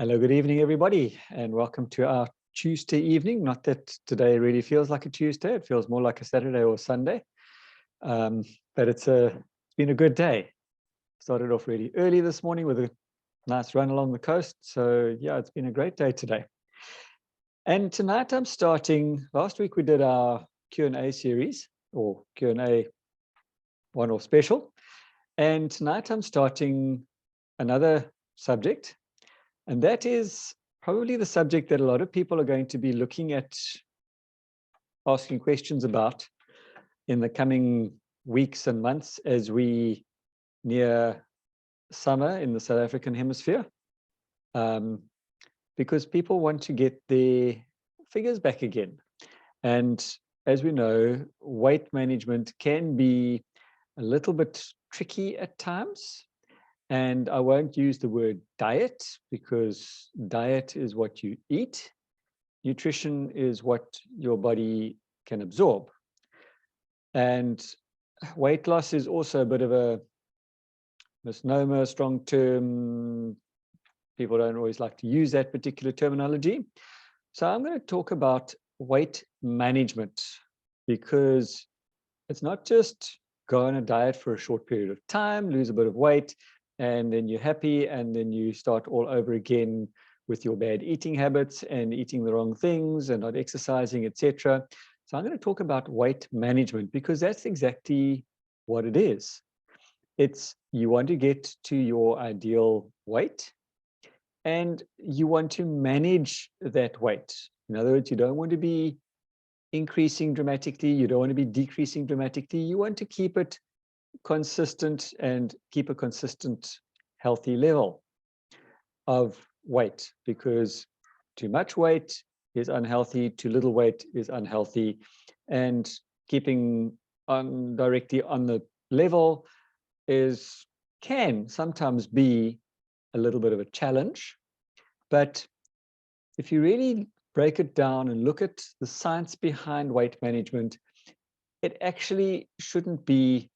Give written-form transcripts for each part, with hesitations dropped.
Hello, good evening, everybody, and welcome to our Tuesday evening. Not that today really feels like a Tuesday, it feels more like a Saturday or Sunday, but it's been a good day. Started off really early this morning with a nice run along the coast, so yeah, it's been a great day today. And tonight I'm starting, last week we did our Q&A series, or Q&A one-off special, and tonight I'm starting another subject. And that is probably the subject that a lot of people are going to be looking at, asking questions about in the coming weeks and months as we near summer in the South African hemisphere, because people want to get their figures back again. And as we know, weight management can be a little bit tricky at times. And I won't use the word diet, because diet is what you eat. Nutrition is what your body can absorb. And weight loss is also a bit of a misnomer, strong term. People don't always like to use that particular terminology. So I'm going to talk about weight management, because it's not just go on a diet for a short period of time, lose a bit of weight, and then you're happy, and then you start all over again with your bad eating habits and eating the wrong things and not exercising, etc. So I'm going to talk about weight management, because that's exactly what it is. It's you want to get to your ideal weight, and you want to manage that weight. In other words, you don't want to be increasing dramatically, you don't want to be decreasing dramatically, you want to keep it consistent and keep a consistent healthy level of weight, because too much weight is unhealthy, too little weight is unhealthy, and keeping on directly on the level can sometimes be a little bit of a challenge. But if you really break it down and look at the science behind weight management, it actually shouldn't be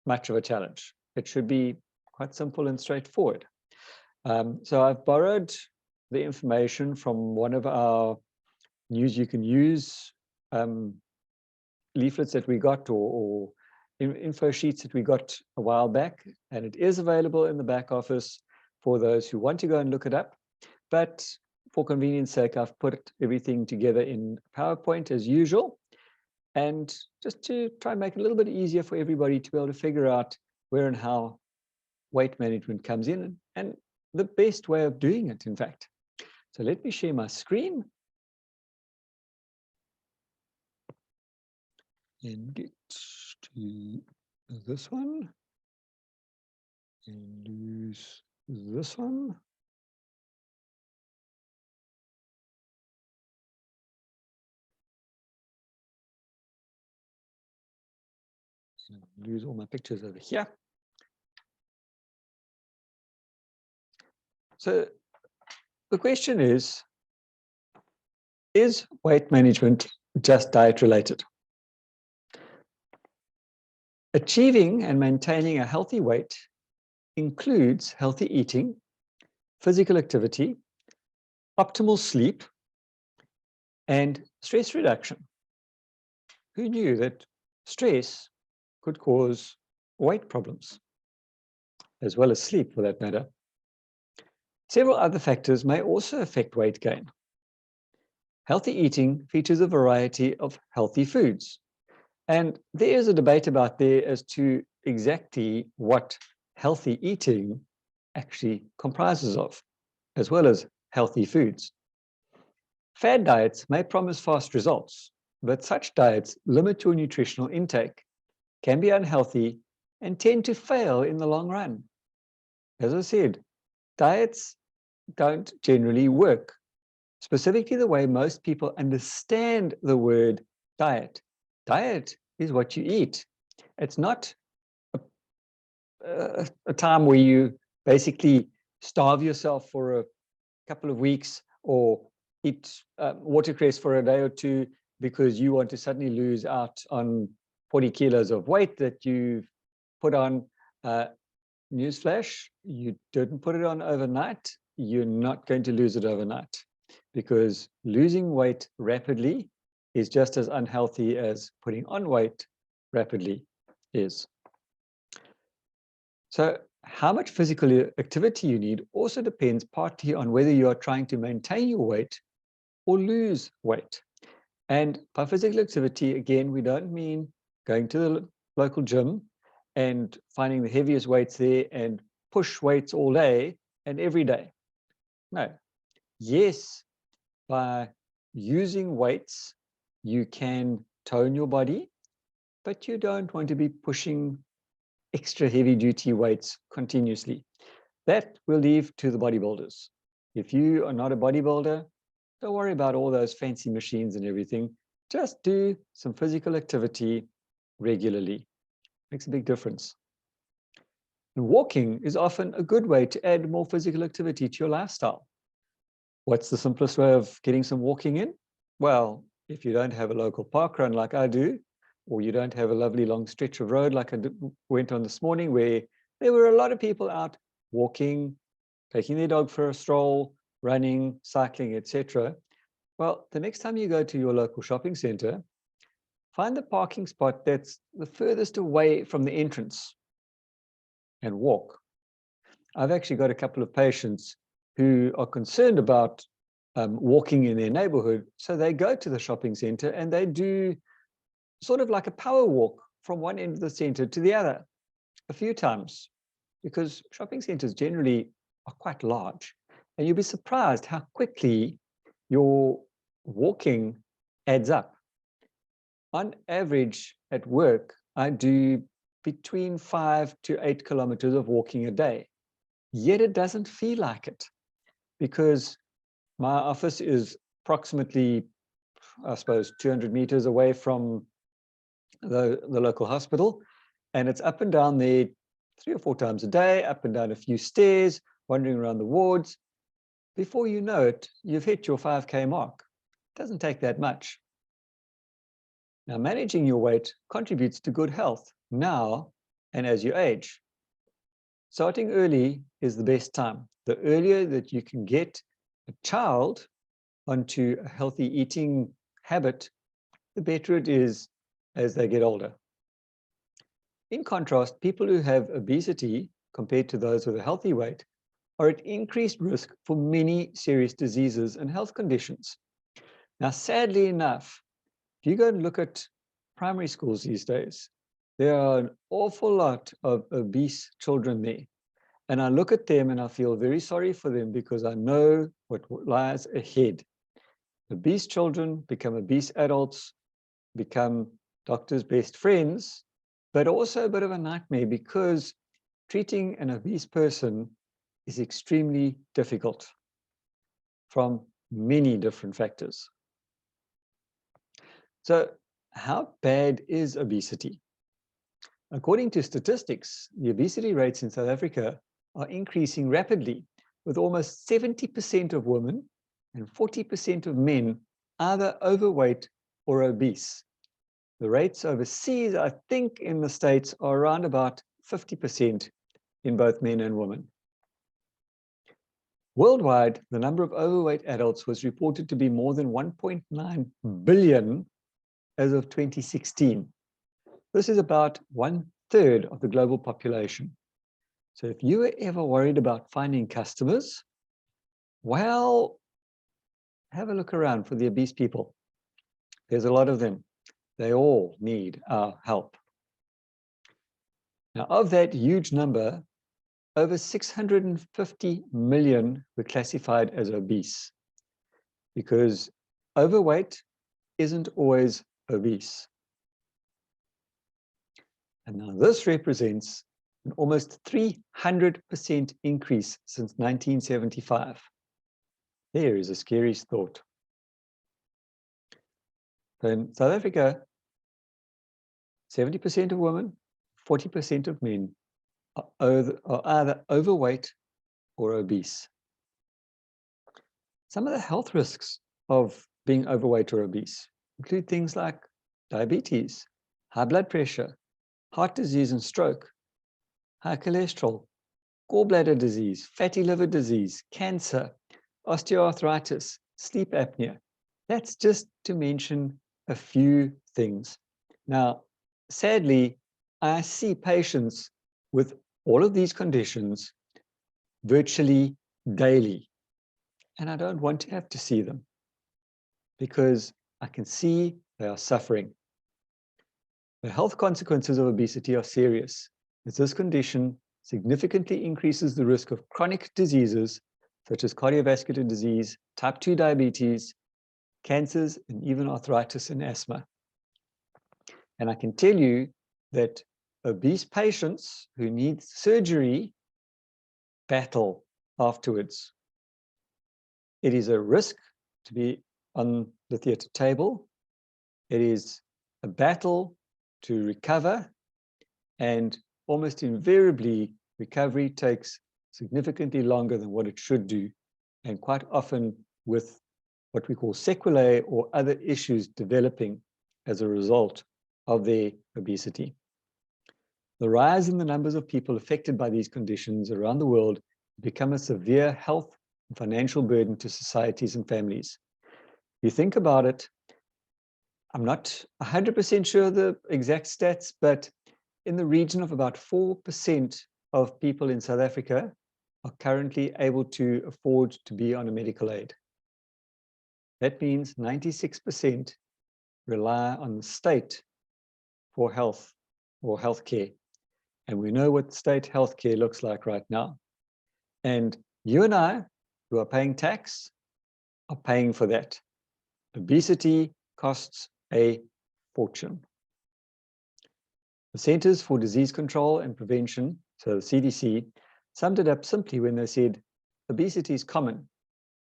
much of a challenge. It should be quite simple and straightforward. So I've borrowed the information from one of our News You Can Use leaflets that we got, or info sheets that we got a while back, and it is available in the back office for those who want to go and look it up. But for convenience sake, I've put everything together in PowerPoint as usual, and just to try and make it a little bit easier for everybody to be able to figure out where and how weight management comes in, and the best way of doing it, in fact. So let me share my screen and get to this one and lose this one. And lose all my pictures over here. So the question is weight management just diet related? Achieving and maintaining a healthy weight includes healthy eating, physical activity, optimal sleep, and stress reduction. Who knew that stress could cause weight problems, as well as sleep for that matter? Several other factors may also affect weight gain. Healthy eating features a variety of healthy foods. And there is a debate about there as to exactly what healthy eating actually comprises of, as well as healthy foods. Fad diets may promise fast results, but such diets limit your nutritional intake, can be unhealthy, and tend to fail in the long run. As I said, diets don't generally work, specifically the way most people understand the word diet. Diet is what you eat. It's not a time where you basically starve yourself for a couple of weeks, or eat watercress for a day or two because you want to suddenly lose out on 40 kilos of weight that you've put on. Newsflash, you didn't put it on overnight. you're not going to lose it overnight, because losing weight rapidly is just as unhealthy as putting on weight rapidly is. So how much physical activity you need also depends partly on whether you are trying to maintain your weight or lose weight. And by physical activity, again, we don't mean going to the local gym and finding the heaviest weights there and push weights all day and every day. No. Yes, by using weights, you can tone your body, but you don't want to be pushing extra heavy duty weights continuously. That we'll leave to the bodybuilders. If you are not a bodybuilder, don't worry about all those fancy machines and everything. Just do some physical activity regularly. Makes a big difference. And walking is often a good way to add more physical activity to your lifestyle. What's the simplest way of getting some walking in? Well, if you don't have a local park run like I do, or you don't have a lovely long stretch of road like I went on this morning, where there were a lot of people out walking, taking their dog for a stroll, running, cycling, etc. Well, the next time you go to your local shopping center, find the parking spot that's the furthest away from the entrance and walk. I've actually got a couple of patients who are concerned about walking in their neighborhood, so they go to the shopping center and they do sort of like a power walk from one end of the center to the other a few times, because shopping centers generally are quite large, and you'll be surprised how quickly your walking adds up. On average at work, I do between 5 to 8 kilometers of walking a day, yet it doesn't feel like it, because my office is approximately, I suppose, 200 meters away from the local hospital, and it's up and down there 3 or 4 times a day, up and down a few stairs, wandering around the wards. Before you know it, you've hit your 5K mark. It doesn't take that much. Now, managing your weight contributes to good health now and as you age. Starting early is the best time. The earlier that you can get a child onto a healthy eating habit, the better it is as they get older. In contrast, people who have obesity compared to those with a healthy weight are at increased risk for many serious diseases and health conditions. Now, sadly enough, if you go and look at primary schools these days, there are an awful lot of obese children there. And I look at them and I feel very sorry for them, because I know what lies ahead. Obese children become obese adults, become doctors' best friends, but also a bit of a nightmare, because treating an obese person is extremely difficult from many different factors. So how bad is obesity? According to statistics, the obesity rates in South Africa are increasing rapidly, with almost 70% of women and 40% of men either overweight or obese. The rates overseas, I think in the States, are around about 50% in both men and women. Worldwide, the number of overweight adults was reported to be more than 1.9 billion as of 2016. This is about 1/3 of the global population. So if you were ever worried about finding customers, well, have a look around for the obese people. There's a lot of them. They all need our help. Now, of that huge number, over 650 million were classified as obese, because overweight isn't always obese. And now this represents an almost 300% increase since 1975. There is a scary thought. In South Africa, 70% of women, 40% of men are either overweight or obese. Some of the health risks of being overweight or obese include things like diabetes, high blood pressure, heart disease and stroke, high cholesterol, gallbladder disease, fatty liver disease, cancer, osteoarthritis, sleep apnea. That's just to mention a few things. Now, sadly, I see patients with all of these conditions virtually daily, and I don't want to have to see them because I can see they are suffering. The health consequences of obesity are serious, as this condition significantly increases the risk of chronic diseases such as cardiovascular disease, type 2 diabetes, cancers, and even arthritis and asthma. And I can tell you that obese patients who need surgery battle afterwards. It is a risk to be on the theatre table. It is a battle to recover, and almost invariably, recovery takes significantly longer than what it should do, and quite often with what we call sequelae or other issues developing as a result of their obesity. The rise in the numbers of people affected by these conditions around the world has become a severe health and financial burden to societies and families. If you think about it, I'm not 100% sure the exact stats, but in the region of about 4% of people in South Africa are currently able to afford to be on a medical aid. That means 96% rely on the state for health or healthcare. And we know what state healthcare looks like right now. And you and I, who are paying tax, are paying for that. Obesity costs a fortune. The Centers for Disease Control and Prevention, so the CDC, summed it up simply when they said, obesity is common,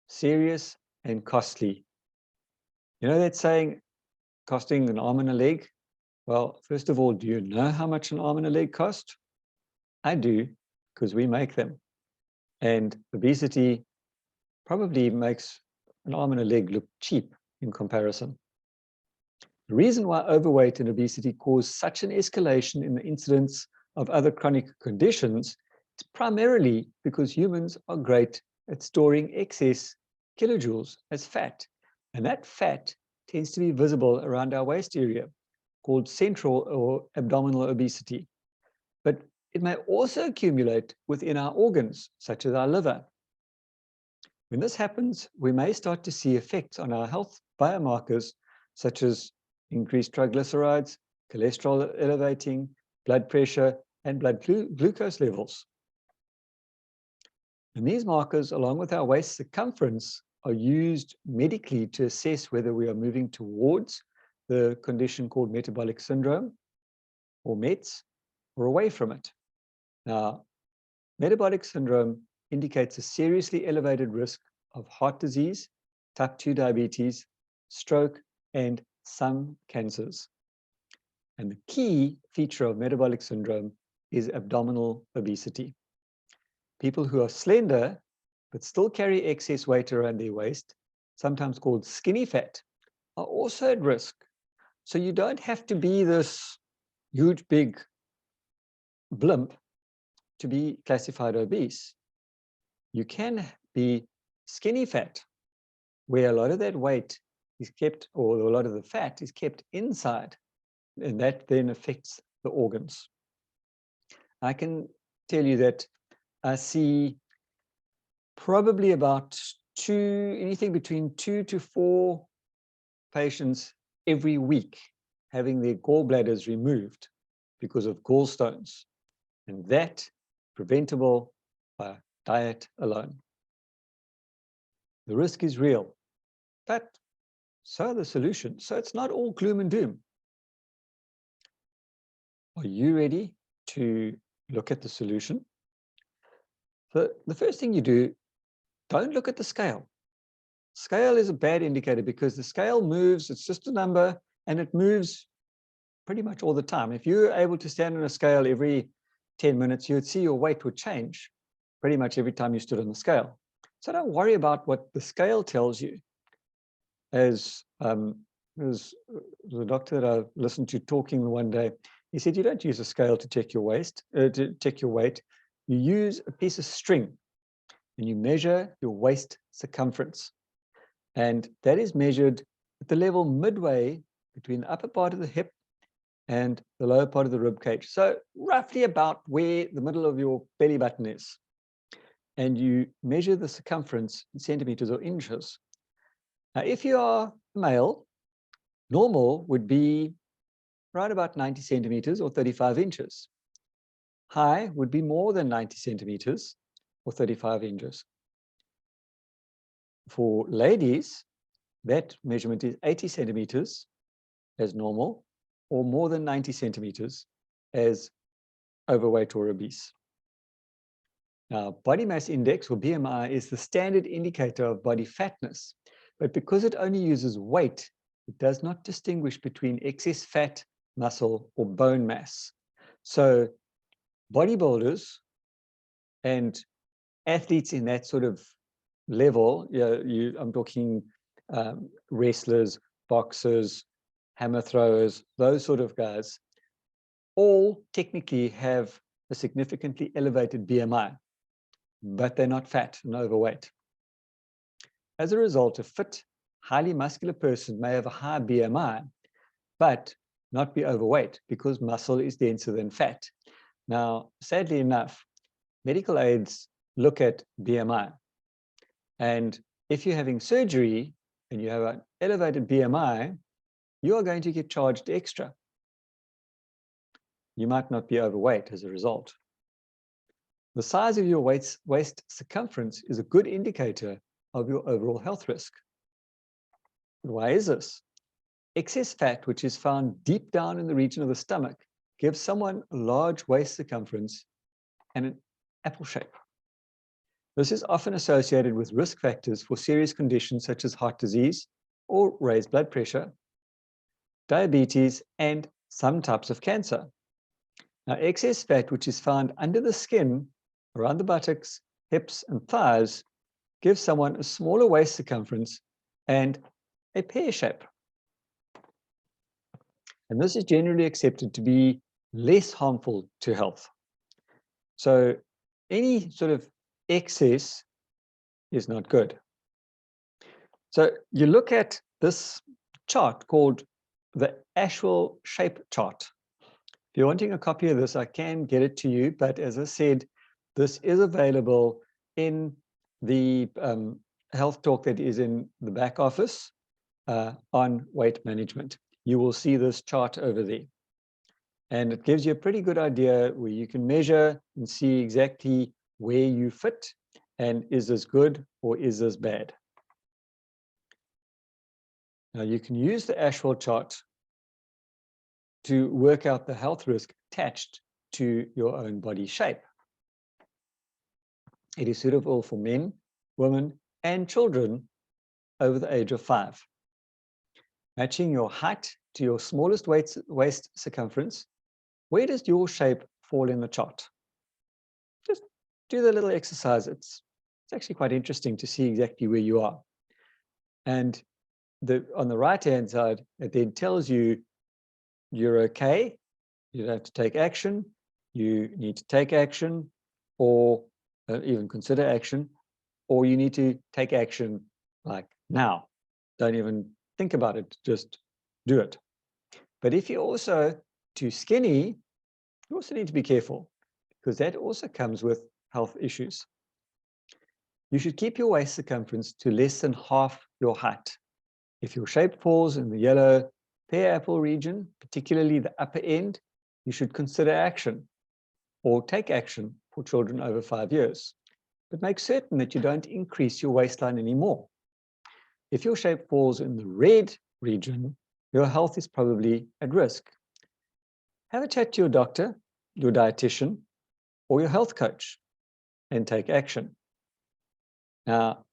serious, and costly. You know that saying, costing an arm and a leg? Well, first of all, do you know how much an arm and a leg cost? I do, because we make them. And obesity probably makes an arm and a leg look cheap in comparison. The reason why overweight and obesity cause such an escalation in the incidence of other chronic conditions is primarily because humans are great at storing excess kilojoules as fat. And that fat tends to be visible around our waist area, called central or abdominal obesity. But it may also accumulate within our organs, such as our liver. When this happens, we may start to see effects on our health biomarkers, such as increased triglycerides, cholesterol elevating, blood pressure, and blood glucose levels. And these markers, along with our waist circumference, are used medically to assess whether we are moving towards the condition called metabolic syndrome, or METS, or away from it. Now, metabolic syndrome indicates a seriously elevated risk of heart disease, type 2 diabetes, stroke, and some cancers. And the key feature of metabolic syndrome is abdominal obesity. People who are slender but still carry excess weight around their waist, sometimes called skinny fat, are also at risk. So you don't have to be this huge, big blimp to be classified obese. You can be skinny fat, where a lot of that weight is kept, or a lot of the fat is kept inside, and that then affects the organs. I can tell you that I see probably about anything between 2 to 4 patients every week having their gallbladders removed because of gallstones, and that preventable by diet alone. The risk is real, but so are the solutions. So it's not all gloom and doom. Are you ready to look at the solution? So the first thing you do, don't look at the scale. Scale is a bad indicator because the scale moves, it's just a number, and it moves pretty much all the time. If you're able to stand on a scale every 10 minutes, you would see your weight would change pretty much every time you stood on the scale. So don't worry about what the scale tells you. As the doctor that I listened to talking one day, he said, you don't use a scale to check your waist, to check your weight. you use a piece of string and you measure your waist circumference. And that is measured at the level midway between the upper part of the hip and the lower part of the rib cage. So roughly about where the middle of your belly button is. And you measure the circumference in centimeters or inches. Now, if you are male, normal would be right about 90 centimeters or 35 inches. High would be more than 90 centimeters or 35 inches. For ladies, that measurement is 80 centimeters as normal, or more than 90 centimeters as overweight or obese. Now, body mass index, or BMI, is the standard indicator of body fatness, but because it only uses weight, it does not distinguish between excess fat, muscle, or bone mass. So bodybuilders and athletes in that sort of level, I'm talking wrestlers, boxers, hammer throwers, those sort of guys, all technically have a significantly elevated BMI, but they're not fat and overweight. As a result, a fit, highly muscular person may have a high BMI, but not be overweight because muscle is denser than fat. Now, sadly enough, medical aids look at BMI. And if you're having surgery and you have an elevated BMI, you are going to get charged extra. You might not be overweight as a result. The size of your waist circumference is a good indicator of your overall health risk. Why is this? Excess fat, which is found deep down in the region of the stomach, gives someone a large waist circumference and an apple shape. This is often associated with risk factors for serious conditions such as heart disease or raised blood pressure, diabetes, and some types of cancer. Now, excess fat, which is found under the skin, around the buttocks, hips, and thighs, gives someone a smaller waist circumference and a pear shape. And this is generally accepted to be less harmful to health. So any sort of excess is not good. So you look at this chart called the Ashwell shape chart. If you're wanting a copy of this, I can get it to you, but as I said, this is available in the health talk that is in the back office on weight management. You will see this chart over there. And it gives you a pretty good idea where you can measure and see exactly where you fit and is this good or is this bad. Now you can use the Ashwell chart to work out the health risk attached to your own body shape. It is suitable for men, women, and children over the age of 5. Matching your height to your smallest waist circumference, where does your shape fall in the chart? Just do the little exercise. It's actually quite interesting to see exactly where you are. And on the right-hand side, it then tells you you're okay, you don't have to take action, you need to take action, or even consider action, or you need to take action like now. Don't even think about it, just do it. But if you're also too skinny, you also need to be careful because that also comes with health issues. You should keep your waist circumference to less than half your height. If your shape falls in the yellow pear apple region, particularly the upper end, you should consider action or take action for children over 5 years. But make certain that you don't increase your waistline anymore. If your shape falls in the red region, your health is probably at risk. Have a chat to your doctor, your dietitian, or your health coach and take action. Now,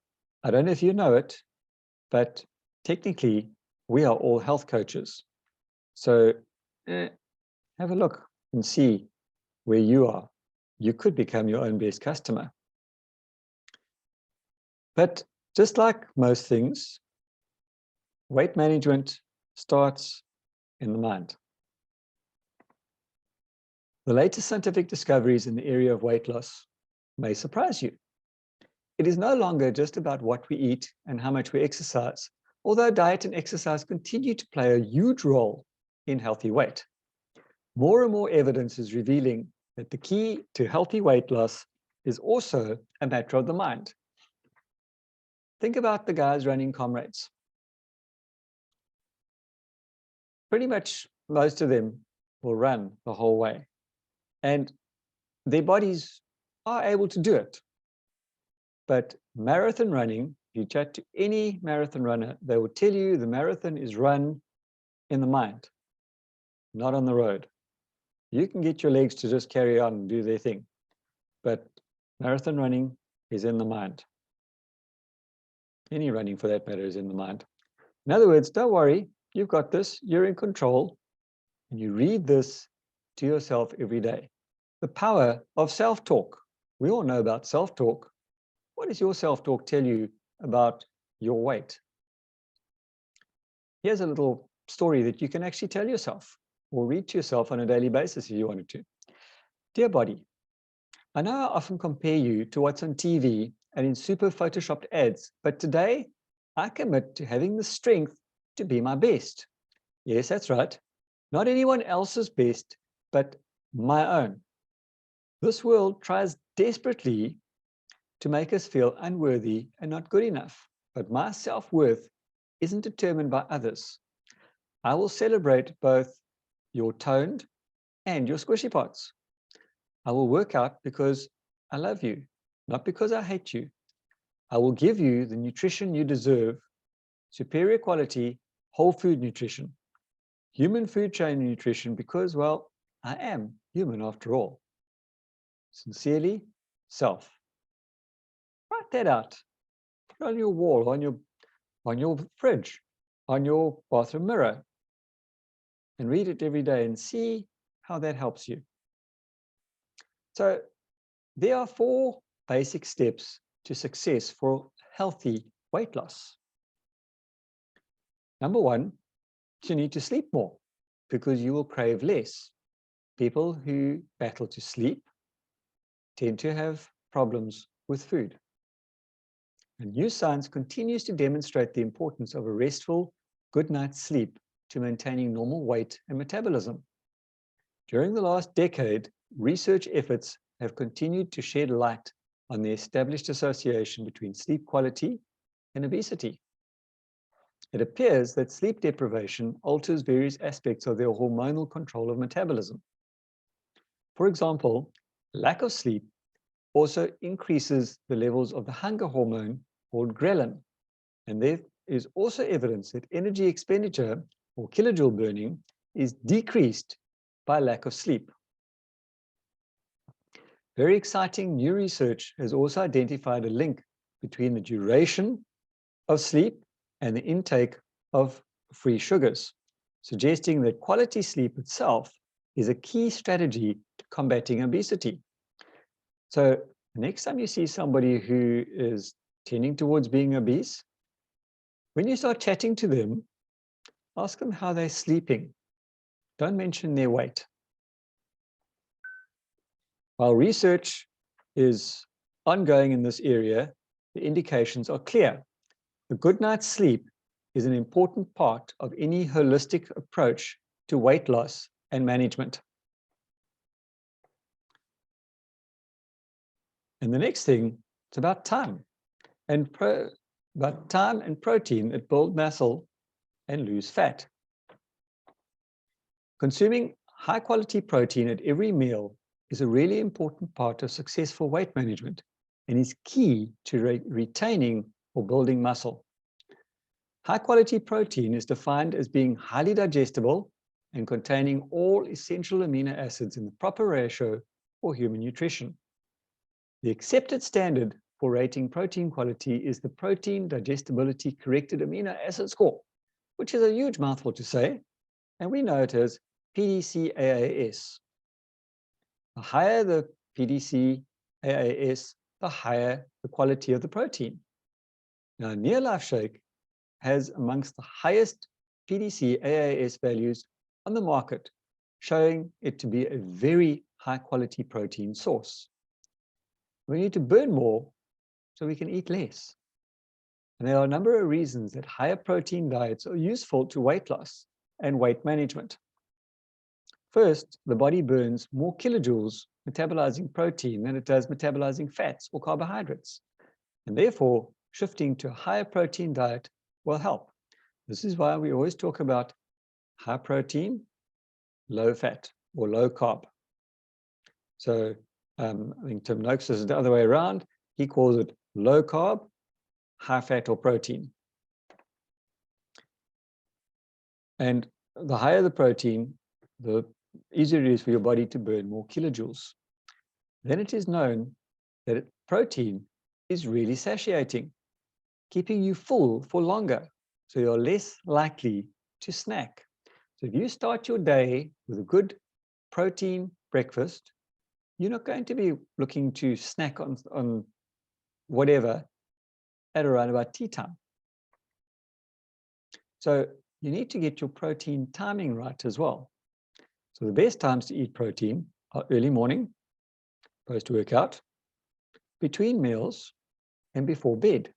I don't know if you know it, but technically, we are all health coaches. So have a look and see where you are. You could become your own best customer. But just like most things, weight management starts in the mind. The latest scientific discoveries in the area of weight loss may surprise you. It is no longer just about what we eat and how much we exercise, although diet and exercise continue to play a huge role in healthy weight. More and more evidence is revealing that the key to healthy weight loss is also a matter of the mind. Think about the guys running Comrades. Pretty much most of them will run the whole way, and their bodies are able to do it. But marathon running, if you chat to any marathon runner, they will tell you the marathon is run in the mind, not on the road. You can get your legs to just carry on and do their thing, but marathon running is in the mind. Any running for that matter is in the mind. In other words, don't worry, you've got this, you're in control, and you read this to yourself every day. The power of self-talk. We all know about self-talk. What does your self-talk tell you about your weight? Here's a little story that you can actually tell yourself or read to yourself on a daily basis if you wanted to. Dear body, I know I often compare you to what's on TV and in super photoshopped ads, but today I commit to having the strength to be my best. Yes, that's right. Not anyone else's best, but my own. This world tries desperately to make us feel unworthy and not good enough, but my self-worth isn't determined by others. I will celebrate both your toned and your squishy parts. I will work out because I love you, not because I hate you. I will give you the nutrition you deserve, superior quality, whole food nutrition, human food chain nutrition, because, well, I am human after all. Sincerely, Self. Write that out. Put it on your wall, on your fridge, on your bathroom mirror, and read it every day and see how that helps you. So there are 4 basic steps to success for healthy weight loss. Number 1, you need to sleep more because you will crave less. People who battle to sleep tend to have problems with food. And new science continues to demonstrate the importance of a restful, good night's sleep to maintaining normal weight and metabolism. During the last decade, research efforts have continued to shed light on the established association between sleep quality and obesity. It appears that sleep deprivation alters various aspects of their hormonal control of metabolism. For example, lack of sleep also increases the levels of the hunger hormone called ghrelin. And there is also evidence that energy expenditure or kilojoule burning is decreased by lack of sleep. Very exciting new research has also identified a link between the duration of sleep and the intake of free sugars, suggesting that quality sleep itself is a key strategy to combating obesity. So next time you see somebody who is tending towards being obese, when you start chatting to them, ask them how they're sleeping. Don't mention their weight. While research is ongoing in this area, the indications are clear. A good night's sleep is an important part of any holistic approach to weight loss and management. And the next thing, it's about time and protein that build muscle and lose fat. Consuming high quality protein at every meal is a really important part of successful weight management and is key to retaining or building muscle. High quality protein is defined as being highly digestible and containing all essential amino acids in the proper ratio for human nutrition. The accepted standard for rating protein quality is the Protein Digestibility Corrected Amino Acid Score, which is a huge mouthful to say, and we know it as PDCAAS. The higher the PDCAAS, the higher the quality of the protein. Now, Neolife Shake has amongst the highest PDCAAS values on the market, showing it to be a very high quality protein source. We need to burn more so we can eat less. And there are a number of reasons that higher protein diets are useful to weight loss and weight management. First, the body burns more kilojoules metabolizing protein than it does metabolizing fats or carbohydrates. And therefore, shifting to a higher protein diet will help. This is why we always talk about high protein, low fat, or low carb. So I think Tim Noakes is the other way around. He calls it low carb, high fat, or protein. And the higher the protein, the easier it is for your body to burn more kilojoules. Then it is known that protein is really satiating, keeping you full for longer, so you're less likely to snack. So if you start your day with a good protein breakfast, you're not going to be looking to snack on whatever at around about tea time. So you need to get your protein timing right as well. So the best times to eat protein are early morning, post-workout, between meals, and before bed.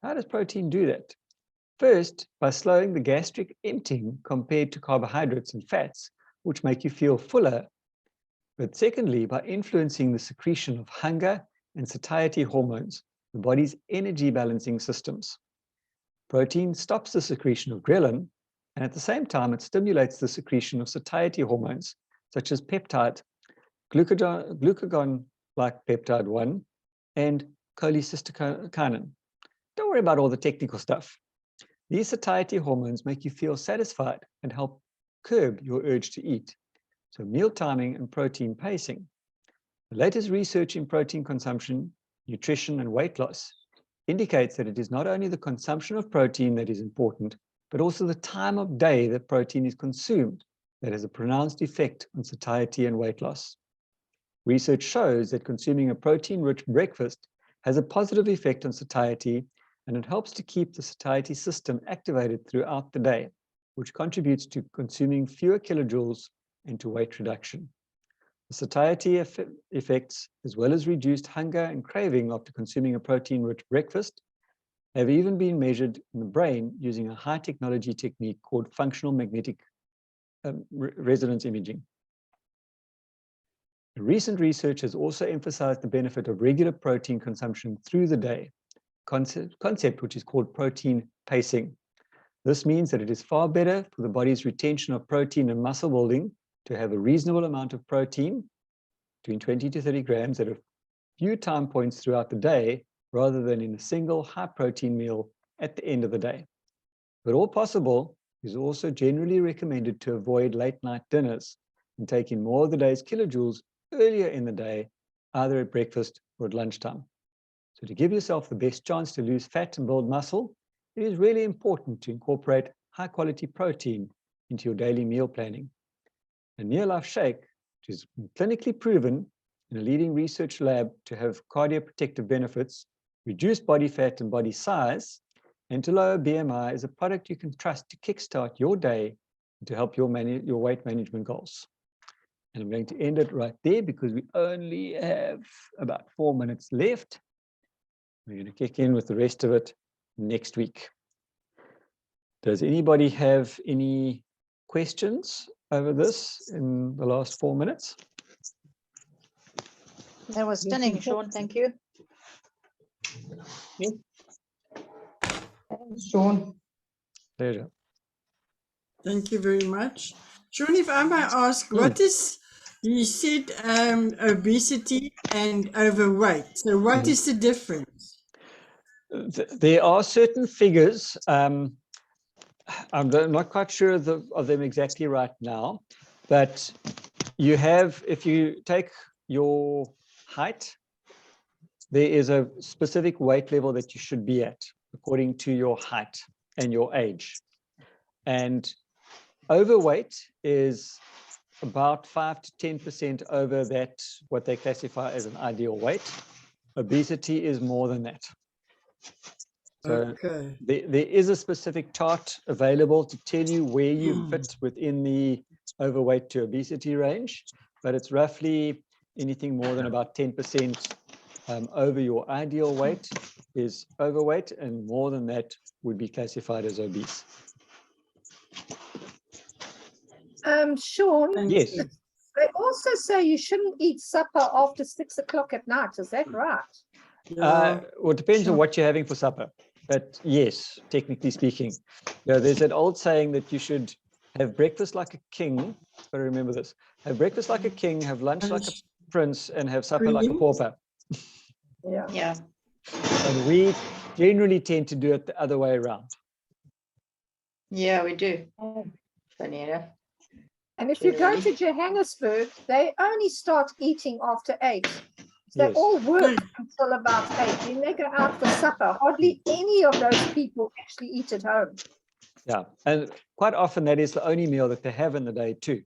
How does protein do that? First, by slowing the gastric emptying compared to carbohydrates and fats, which make you feel fuller. But secondly, by influencing the secretion of hunger and satiety hormones, the body's energy balancing systems. Protein stops the secretion of ghrelin, and at the same time, it stimulates the secretion of satiety hormones, such as peptide, glucagon-like peptide 1, and cholecystokinin. Don't worry about all the technical stuff. These satiety hormones make you feel satisfied and help curb your urge to eat. So meal timing and protein pacing. The latest research in protein consumption, nutrition, and weight loss indicates that it is not only the consumption of protein that is important, but also the time of day that protein is consumed that has a pronounced effect on satiety and weight loss. Research shows that consuming a protein-rich breakfast has a positive effect on satiety, and it helps to keep the satiety system activated throughout the day, which contributes to consuming fewer kilojoules and to weight reduction. The satiety effects, as well as reduced hunger and craving after consuming a protein-rich breakfast, have even been measured in the brain using a high-technology technique called functional magnetic resonance imaging. Recent research has also emphasized the benefit of regular protein consumption through the day, concept which is called protein pacing. This means that it is far better for the body's retention of protein and muscle building to have a reasonable amount of protein, between 20 to 30 grams, at a few time points throughout the day, rather than in a single high-protein meal at the end of the day. But all possible, it is also generally recommended to avoid late-night dinners and take in more of the day's kilojoules earlier in the day, either at breakfast or at lunchtime. So to give yourself the best chance to lose fat and build muscle, it is really important to incorporate high-quality protein into your daily meal planning. A Neolife shake, which is clinically proven in a leading research lab to have cardioprotective benefits, reduce body fat and body size, and to lower BMI, is a product you can trust to kickstart your day and to help your weight management goals. And I'm going to end it right there because we only have about 4 minutes left. We're going to kick in with the rest of it next week. Does anybody have any questions over this in the last 4 minutes? That was stunning, Sean. Thank you. Thanks, Sean. Pleasure. Thank you very much. Sean, if I may ask, what is, you said obesity and overweight. So what is the difference? There are certain figures. I'm not quite sure of them exactly right now, but you have, if you take your height, there is a specific weight level that you should be at according to your height and your age. And overweight is about 5 to 10% over that, what they classify as an ideal weight. Obesity is more than that. So Okay. there is a specific chart available to tell you where you fit within the overweight to obesity range. but it's roughly anything more than about 10% over your ideal weight is overweight, and more than that would be classified as obese. Sean, Yes. they also say you shouldn't eat supper after 6 o'clock at night. Is that right? Yeah. Well, it depends on Sure. what you're having for supper. But yes, technically speaking, there's an old saying that you should have breakfast like a king. But remember this: have breakfast like a king, have lunch like a prince, and have supper like a Queen. pauper. Yeah. Yeah. And we generally tend to do it the other way around. Yeah, we do. Funny enough. And if you go to Johannesburg, they only start eating after 8. So they Yes. all work until about 8. Then they go out for supper. Hardly any of those people actually eat at home. Yeah, and quite often that is the only meal that they have in the day too,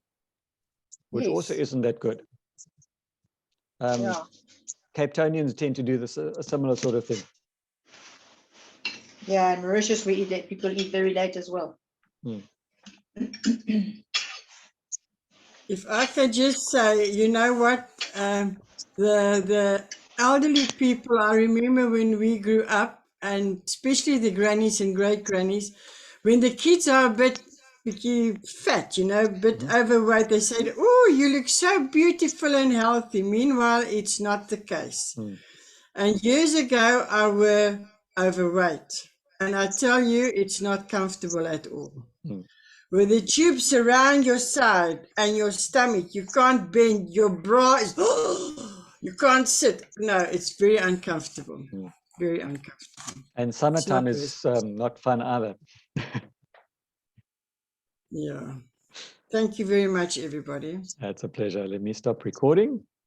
which also Yes. isn't that good. Yeah. Cape Townians tend to do this a similar sort of thing. Yeah, in Mauritius we eat it. People eat very late as well. If I could just say, you know what, the elderly people, I remember when we grew up, and especially the grannies and great grannies, when the kids are a bit fat, you know, a bit overweight, they said, "Oh, you look so beautiful and healthy." Meanwhile, it's not the case. And years ago, I were overweight, and I tell you, it's not comfortable at all. With the tubes around your side and your stomach, you can't bend, your bra is, you can't sit. No, it's very uncomfortable. Very uncomfortable. And summertime not is not fun either. Yeah. Thank you very much, everybody. That's a pleasure. Let me stop recording.